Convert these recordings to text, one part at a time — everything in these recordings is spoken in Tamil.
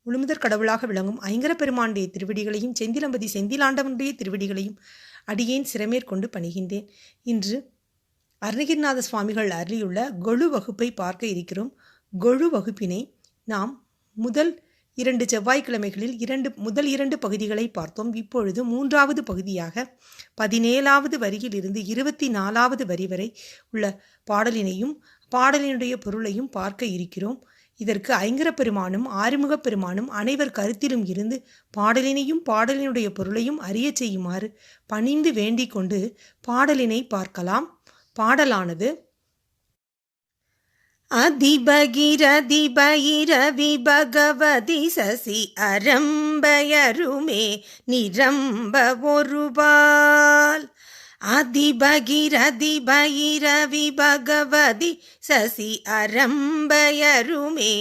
முழுமுதற் கடவுளாக விளங்கும் ஐங்கரப் பெருமானுடைய திருவடிகளையும் செந்திலம்பதி செந்திலாண்டவனுடைய திருவடிகளையும் அடியேன் சிரமேற்கொண்டு பணிகின்றேன். இன்று அருணகிரிநாத சுவாமிகள் அருளியுள்ள கொழு வகுப்பை பார்க்க இருக்கிறோம். கொழு வகுப்பினை நாம் முதல் 2 செவ்வாய்க்கிழமைகளில் முதல் 2 பகுதிகளை பார்த்தோம். இப்பொழுது 3வது பகுதியாக 17வது வரியில் இருந்து 24வது வரி வரை உள்ள பாடலினையும் பாடலினுடைய பொருளையும் பார்க்க இருக்கிறோம். இதற்கு ஐங்கரப் பெருமானும் ஆறுமுகப் பெருமானும் அனைவர் கருத்திலும் இருந்து பாடலினையும் பாடலினுடைய பொருளையும் அறிய செய்யுமாறு பணிந்து வேண்டிக் கொண்டு பாடலினை பார்க்கலாம். பாடலானது அதிபகிரதி பைரவி பகவதி சசி அரம்பயருமே நிரம்ப ஒருபால். அதிபகிரதி பைரவி பகவதி சசி அரம்பயருமே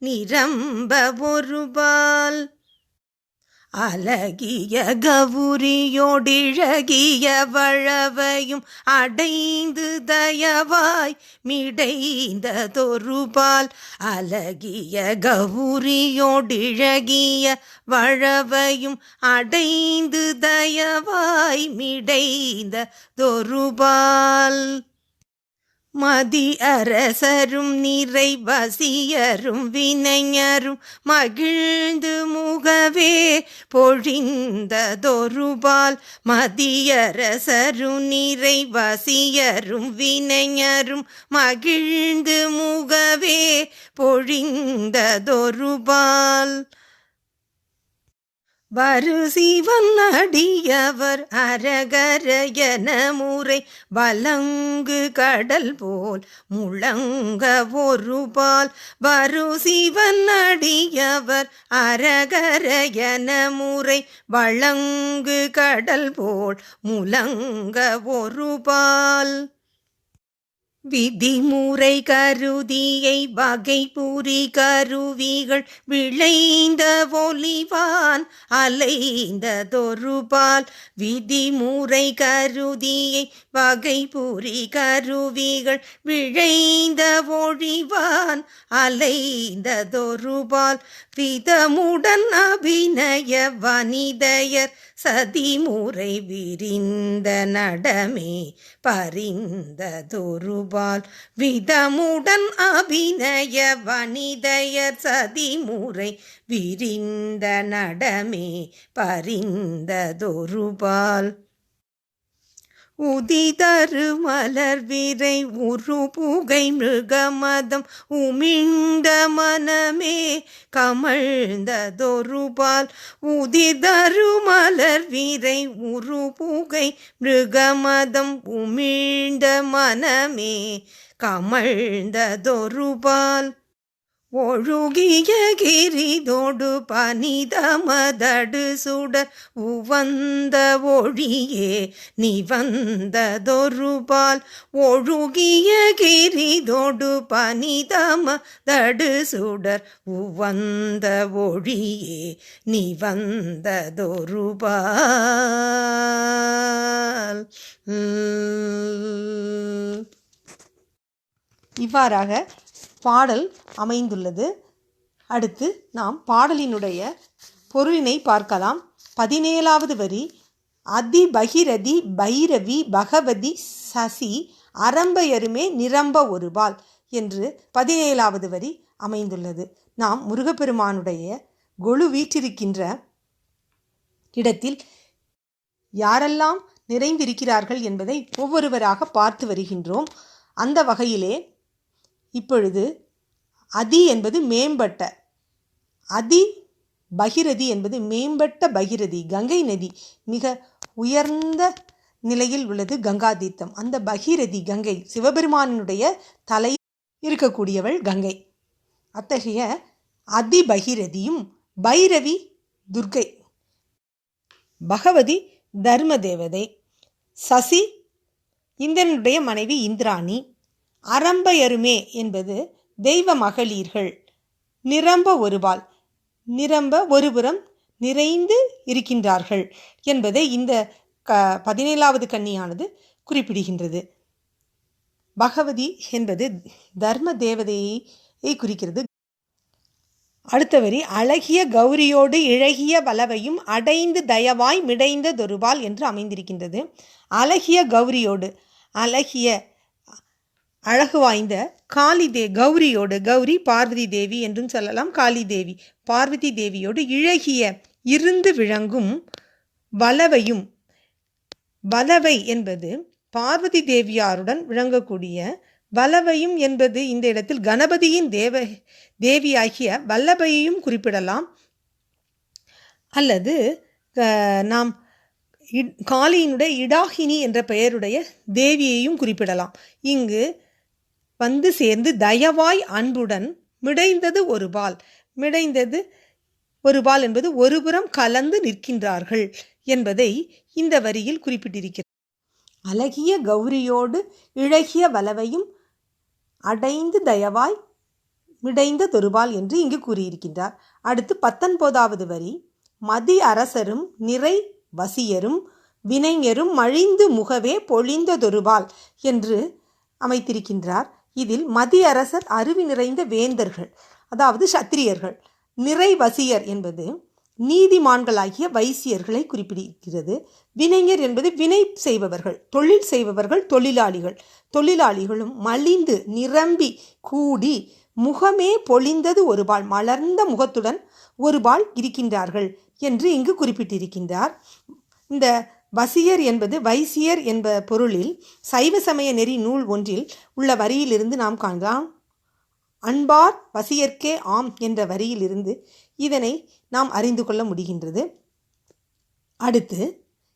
நிரம்ப ஒருபால். அழகிய கவுரியோடிழகிய வழவையும் அடைந்து தயவாய் மிடைந்ததொருபால். அழகிய கவுரியோடிழகிய வழவையும் அடைந்து தயவாய் மிடைந்ததொருபால். மதி அரசரும் நிறைவசியரும் வினைஞரும் மகிழ்ந்து முகவே பொழிந்ததொருபால். மதியரசரும் நிறைவசியரும் வினைஞரும் மகிழ்ந்து முகவே பொழிந்ததொருபால். வரு சிவன் அடியவர் அரகர என முறை வலங்கு கடல் போல் முழங்க ஒருபால். வரு சிவன் அடியவர் அரகர என முறை வலங்கு கடல் போல் முழங்க ஒருபால். விதிமுறை கருதியை வகை புரி கருவிகள் விளைந்த ஒலிவான் அலைந்ததொருபால். விதிமுறை கருதியை வகை புரி கருவிகள் விளைந்த ஒழிவான் அலைந்ததொருபால். விதமுடன் அபிநய வனிதையர் சதிமுறை விரிந்த நடமே பரிந்ததொருபால். விதமுடன் அபிநய வனிதையர் சதிமுறை விரிந்த நடமே பரிந்ததொருபால். உதிதரு மலர் விரை உரு புகை மிருகமதம் உமிழ்ந்த மனமே கமழ்ந்ததொருபால். உதிதரு மலர் விரை உரு புகை மிருகமதம் உமிழ்ந்த மனமே கமழ்ந்ததொருபால். ஒழுகிய கிரிதோடு பனிதமதடு சுடர் உவந்த ஒழியே நிவந்ததொருபால். ஒழுகிய கிரிதோடு பனிதமதடு சுடர் உவந்த ஒழியே நிவந்ததொருபால். இவ்வாறாக பாடல் அமைந்துள்ளது. அடுத்து நாம் பாடலினுடைய பொருளினை பார்க்கலாம். 17வது வரி அதிபகிரதி பைரவி பகவதி சசி அரம்பயருமே நிரம்ப ஒருபால் என்று 17வது வரி அமைந்துள்ளது. நாம் முருகப்பெருமானுடைய கொழு வீற்றிருக்கின்ற இடத்தில் யாரெல்லாம் நிறைந்திருக்கிறார்கள் என்பதை ஒவ்வொருவராக பார்த்து வருகின்றோம். அந்த வகையிலே இப்பொழுது அதி என்பது மேம்பட்ட, அதி பகிரதி என்பது மேம்பட்ட பகிரதி, கங்கை நதி மிக உயர்ந்த நிலையில் உள்ளது கங்கா தீர்த்தம். அந்த பகிரதி கங்கை சிவபெருமானுடைய தலை இருக்கக்கூடியவள் கங்கை. அத்தகைய அதி பகிரதியும் பைரவி துர்க்கை, பகவதி தர்ம தேவதை, சசி இந்திரனுடைய மனைவி இந்திராணி, அரம்பயருமே என்பது தெய்வ மகளிர்கள், நிரம்ப ஒருபால் நிரம்ப ஒருபுறம் நிறைந்து இருக்கின்றார்கள் என்பதை இந்த 17வது கன்னியானது குறிப்பிடுகின்றது. பகவதி என்பது தர்ம தேவதையை குறிக்கிறது. அடுத்த வரி அழகிய கௌரியோடு இழகிய வலவையும் அடைந்து தயவாய் மிடைந்த தொருபால் என்று அமைந்திருக்கின்றது. அழகிய கௌரியோடு, அழகிய அழகு வாய்ந்த கௌரியோடு, கௌரி பார்வதி தேவி என்றும் சொல்லலாம், காளி தேவி பார்வதி தேவியோடு இழகிய இருந்து விளங்கும் வலவையும், வலவை என்பது பார்வதி தேவியாருடன் விளங்கக்கூடிய வல்லவையும் என்பது இந்த இடத்தில் கணபதியின் தேவியாகிய வல்லபையையும் குறிப்பிடலாம். அல்லது நாம் காளியினுடைய இடாகினி என்ற பெயருடைய தேவியையும் குறிப்பிடலாம். இங்கு வந்து சேர்ந்து தயவாய் அன்புடன் மிடைந்தது ஒரு பால், மிடைந்தது ஒரு பால் என்பது ஒருபுறம் கலந்து நிற்கின்றார்கள் என்பதை இந்த வரியில் குறிப்பிட்டிருக்கிறது. அழகிய கௌரியோடு இழகிய வலவையும் அடைந்து தயவாய் மிடைந்த தொருபால் என்று இங்கு கூறியிருக்கின்றார். அடுத்து 19வது வரி மதி அரசரும் நிறை வசியரும் வினைஞரும் மழிந்து முகவே பொழிந்த தொருபால் என்று அமைத்திருக்கின்றார். இதில் மதி அரசர் அருவி நிறைந்த வேந்தர்கள், அதாவது சத்திரியர்கள். நிறை வசியர் என்பது நீதிமான்களாகிய வைசியர்களை குறிப்பிடுகிறது. வினைஞர் என்பது வினை செய்பவர்கள், தொழில் செய்பவர்கள், தொழிலாளிகளும் மலிந்து நிரம்பி கூடி முகமே பொழிந்தது ஒரு பால், மலர்ந்த முகத்துடன் ஒரு பால் இருக்கின்றார்கள் என்று இங்கு குறிப்பிட்டிருக்கின்றார். இந்த வசியர் என்பது வைசியர் என்ப பொருளில் சைவ சமய நெறி நூல் ஒன்றில் உள்ள வரியிலிருந்து நாம் காணலாம். அன்பார் வசியர்க்கே ஆம் என்ற வரியிலிருந்து இதனை நாம் அறிந்து கொள்ள முடிகின்றது. அடுத்து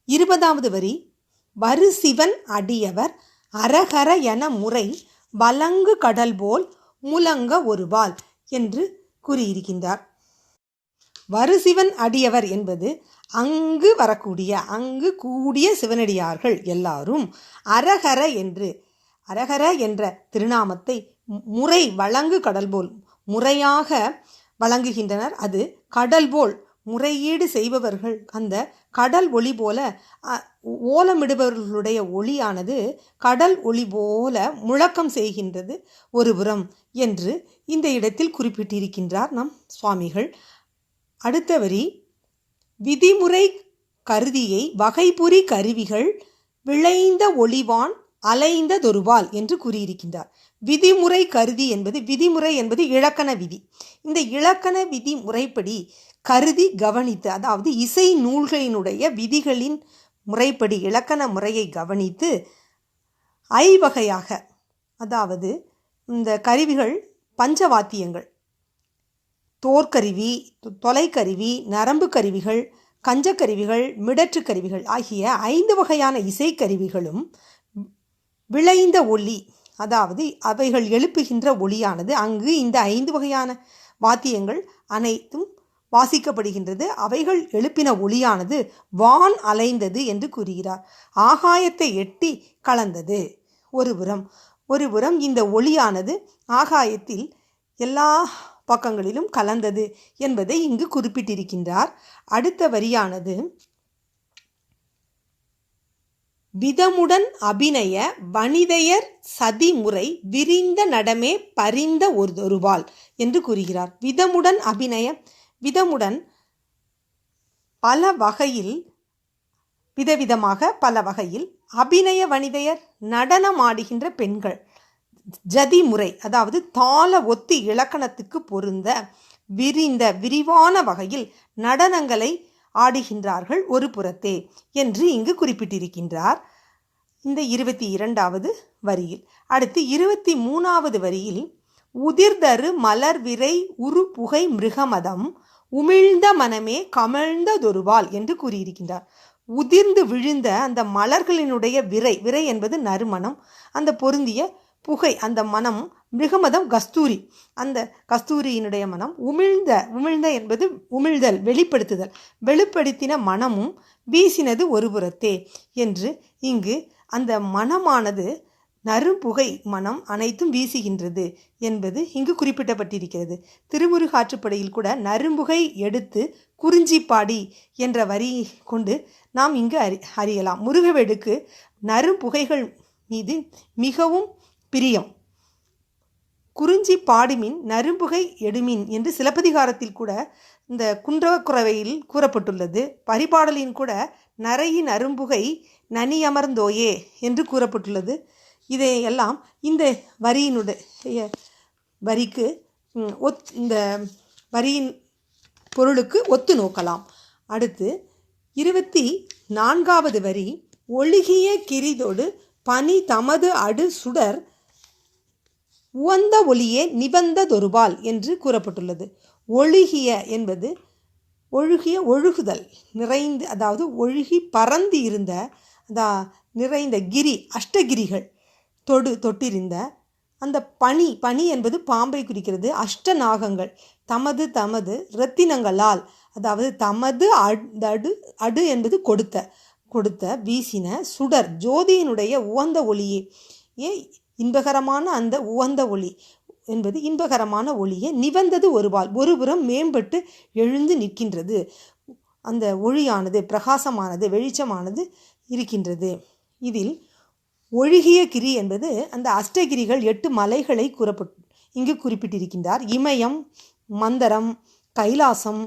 20வது வரி வரு சிவன் அடியவர் அரகர என முறை வலங்கு கடல் போல் முழங்க ஒருபால் என்று கூறியிருக்கின்றார். வருசிவன் அடியவர் என்பது அங்கு வரக்கூடிய, அங்கு கூடிய சிவனடியார்கள் எல்லாரும் அரகர என்ற திருநாமத்தை முறை வழங்கு கடல் போல் முறையாக வழங்குகின்றனர். அது கடல் போல் முறையீடு செய்பவர்கள், அந்த கடல் ஒளி போல ஓலமிடுபவர்களுடைய ஒளியானது கடல் ஒளி போல முழக்கம் செய்கின்றது ஒருபுறம் என்று இந்த இடத்தில் குறிப்பிட்டிருக்கின்றார் நம் சுவாமிகள். அடுத்த வரி விதிமுறை கருதியை வகைபுரி கருவிகள் விளைந்த ஒளிவான் அலைந்த தொருபால் என்று கூறியிருக்கின்றார். விதிமுறை கருதி என்பது, விதிமுறை என்பது இலக்கண விதி. இந்த இலக்கண விதி முறைப்படி கருதி கவனித்து, அதாவது இசை நூல்களினுடைய விதிகளின் முறைப்படி இலக்கண முறையை கவனித்து ஐவகையாக, அதாவது இந்த கருவிகள் பஞ்சவாத்தியங்கள், தோற்கருவி, தொலைக்கருவி, நரம்பு கருவிகள், கஞ்சக்கருவிகள், மிடற்று கருவிகள் ஆகிய 5 வகையான இசைக்கருவிகளும் விளைந்த ஒளி, அதாவது அவைகள் எழுப்புகின்ற ஒளியானது அங்கு இந்த 5 வகையான வாத்தியங்கள் அனைத்தும் வாசிக்கப்படுகின்றது. அவைகள் எழுப்பின ஒளியானது வான் அலைந்தது என்று கூறுகிறார். ஆகாயத்தை எட்டி கலந்தது. ஒருபுறம் இந்த ஒளியானது ஆகாயத்தில் எல்லா பக்கங்களிலும் கலந்தது என்பதை இங்கு குறிப்பிட்டிருக்கின்றார். அடுத்த வரியானது விதமுடன் அபிநய வனிதையர் சதிமுறை விரிந்த நடமே பரிந்த ஒருபால் என்று கூறுகிறார். விதமுடன் அபிநய, விதமுடன் பல வகையில், விதவிதமாக பல வகையில், அபிநய வனிதையர் நடனமாடுகின்ற பெண்கள், ஜதிமுறை அதாவது தாள ஒத்தி இலக்கணத்துக்கு பொருந்த விரிவான வகையில் நடனங்களை ஆடுகின்றார்கள் ஒரு புறத்தே என்று இங்கு குறிப்பிட்டிருக்கின்றார் இந்த 22வது வரியில். அடுத்து 23வது வரியில் உதிர்தரு மலர் விரை உரு புகை மிருகமதம் உமிழ்ந்த மனமே கமழ்ந்த தொருபால் என்று கூறியிருக்கின்றார். உதிர்ந்து விழுந்த அந்த மலர்களினுடைய விரை என்பது நறுமணம், அந்த பொருந்திய புகை அந்த மனம், மிருகமதம் கஸ்தூரி, அந்த கஸ்தூரியினுடைய மனம், உமிழ்ந்த என்பது உமிழ்தல், வெளிப்படுத்தின மனமும் வீசினது ஒருபுறத்தே என்று இங்கு அந்த மனமானது நறும்புகை மனம் அனைத்தும் வீசுகின்றது என்பது இங்கு குறிப்பிடப்பட்டிருக்கிறது. திருமுருகாற்றுப்படையில் கூட நறும்புகை எடுத்து குறிஞ்சிப்பாடி என்ற வரி கொண்டு நாம் இங்கு அறியலாம். முருகவேடுக்கு நறும்புகைகள் மீது மிகவும் பிரியம். குறிஞ்சி பாடுமின் நரும்புகை எடுமின் என்று சிலப்பதிகாரத்தில் கூட இந்த குன்றவக்குறவையில் கூறப்பட்டுள்ளது. பரிபாடலின் கூட நரையின் அரும்புகை நனியமர்ந்தோயே என்று கூறப்பட்டுள்ளது. இதையெல்லாம் இந்த வரிக்கு இந்த வரியின் பொருளுக்கு ஒத்து நோக்கலாம். அடுத்து 24வது வரி, ஒழுகிய கிரிதொடு பனி தமது அடு சுடர் உவந்த ஒளியே நிபந்ததொருபால் என்று கூறப்பட்டுள்ளது. ஒழுகிய என்பது ஒழுகுதல், நிறைந்து, அதாவது ஒழுகி பறந்து இருந்த, நிறைந்த கிரி, அஷ்டகிரிகள் தொட்டிருந்த அந்த பனி என்பது பாம்பை குறிக்கிறது. அஷ்டநாகங்கள் தமது இரத்தினங்களால், அதாவது தமது அடு என்பது கொடுத்த வீசின சுடர் ஜோதியினுடைய உவந்த ஒளியே, இன்பகரமான அந்த உவந்த ஒளி என்பது இன்பகரமான ஒளியே நிவந்தது ஒருபுறம் மேம்பட்டு எழுந்து நிற்கின்றது. அந்த ஒளியானது பிரகாசமானது, வெளிச்சமானது இருக்கின்றது. இதில் ஒழுகிய கிரி என்பது அந்த அஷ்டகிரிகள் 8 மலைகளை இங்கு குறிப்பிட்டிருக்கின்றார். இமயம், மந்தரம், கைலாசம்,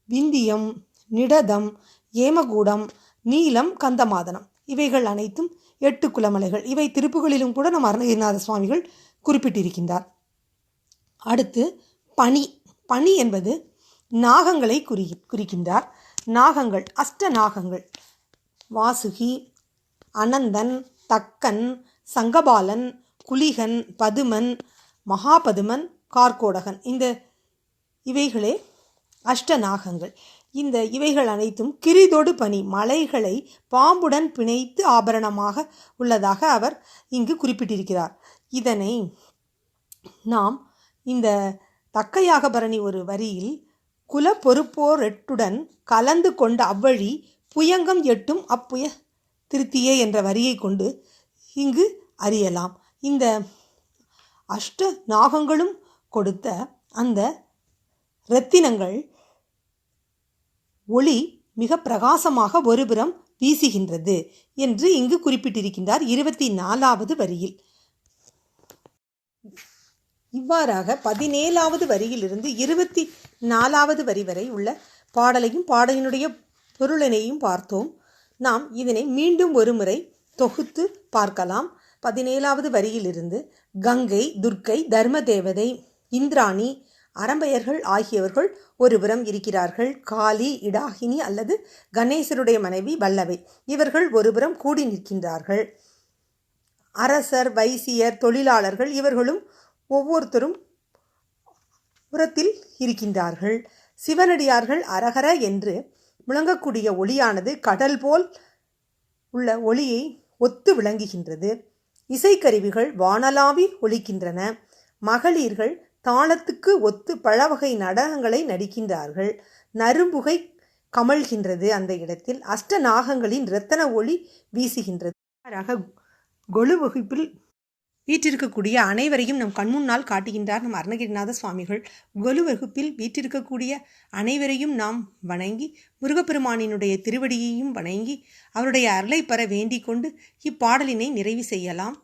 விந்தியம், நிடதம், ஏமகூடம், நீலம், கந்தமாதனம் இவைகள் அனைத்தும் 8 குலமலைகள். இவை திருப்புகளிலும் கூட நம் அருணகிரிநாத சுவாமிகள் குறிப்பிட்டிருக்கின்றார். அடுத்து பனி என்பது நாகங்களை குறிக்கின்றார். நாகங்கள் அஷ்டநாகங்கள் வாசுகி, அனந்தன், தக்கன், சங்கபாலன், குலிகன், பதுமன், மகாபதுமன், கார்கோடகன், இவைகளே அஷ்டநாகங்கள். இவைகள் அனைத்தும் கிரிதொடு பனி மலைகளை பாம்புடன் பிணைத்து ஆபரணமாக உள்ளதாக அவர் இங்கு குறிப்பிட்டிருக்கிறார். இதனை நாம் இந்த தக்கையாகபரணி ஒரு வரியில் குல பொறுப்போர் 8உடன் கலந்து கொண்ட அவ்வழி புயங்கம் 8ம் அப்புய திருத்தியே என்ற வரியை கொண்டு இங்கு அறியலாம். இந்த அஷ்ட நாகங்களும் கொடுத்த அந்த இரத்தினங்கள் ஒளி மிக பிரகாசமாக ஒருபுறம் வீசுகின்றது என்று இங்கு குறிப்பிட்டிருக்கின்றார் 24வது வரியில். இவ்வாறாக 17வது வரியிலிருந்து 24வது வரி வரை உள்ள பாடலையும் பாடலினுடைய பொருளினையும் பார்த்தோம். நாம் இதனை மீண்டும் ஒரு முறை தொகுத்து பார்க்கலாம். 17வது வரியிலிருந்து கங்கை, துர்க்கை, தர்மதேவதை, இந்திராணி, அரம்பையர்கள் ஆகியவர்கள் ஒருபுறம் இருக்கிறார்கள். காளி, இடாகினி அல்லது கணேசருடைய மனைவி வல்லவை இவர்கள் ஒருபுறம் கூடி நிற்கின்றார்கள். அரசர், வைசியர், தொழிலாளர்கள் இவர்களும் ஒவ்வொருத்தரும் புறத்தில் இருக்கின்றார்கள். சிவனடியார்கள் அரகர என்று முழங்கக்கூடிய ஒளியானது கடல் போல் உள்ள ஒளியை ஒத்து விளங்குகின்றது. இசைக்கருவிகள் வானலாவி ஒலிக்கின்றன. மகளிர்கள் தாளத்துக்கு ஒத்து பழவகை நடனங்களை நடிக்கின்றார்கள். நரும்புகை கமழ்கின்றது. அந்த இடத்தில் அஷ்டநாகங்களின் இரத்தன ஒளி வீசுகின்றது. கொலு வகுப்பில் வீற்றிருக்கக்கூடிய அனைவரையும் நம் கண்முன்னால் காட்டுகின்றார் நம் அருணகிரிநாத சுவாமிகள். கொலு வகுப்பில் வீற்றிருக்கக்கூடிய அனைவரையும் நாம் வணங்கி முருகப்பெருமானினுடைய திருவடியையும் வணங்கி அவருடைய அருளை பெற வேண்டிக் கொண்டு இப்பாடலினை நிறைவு செய்யலாம்.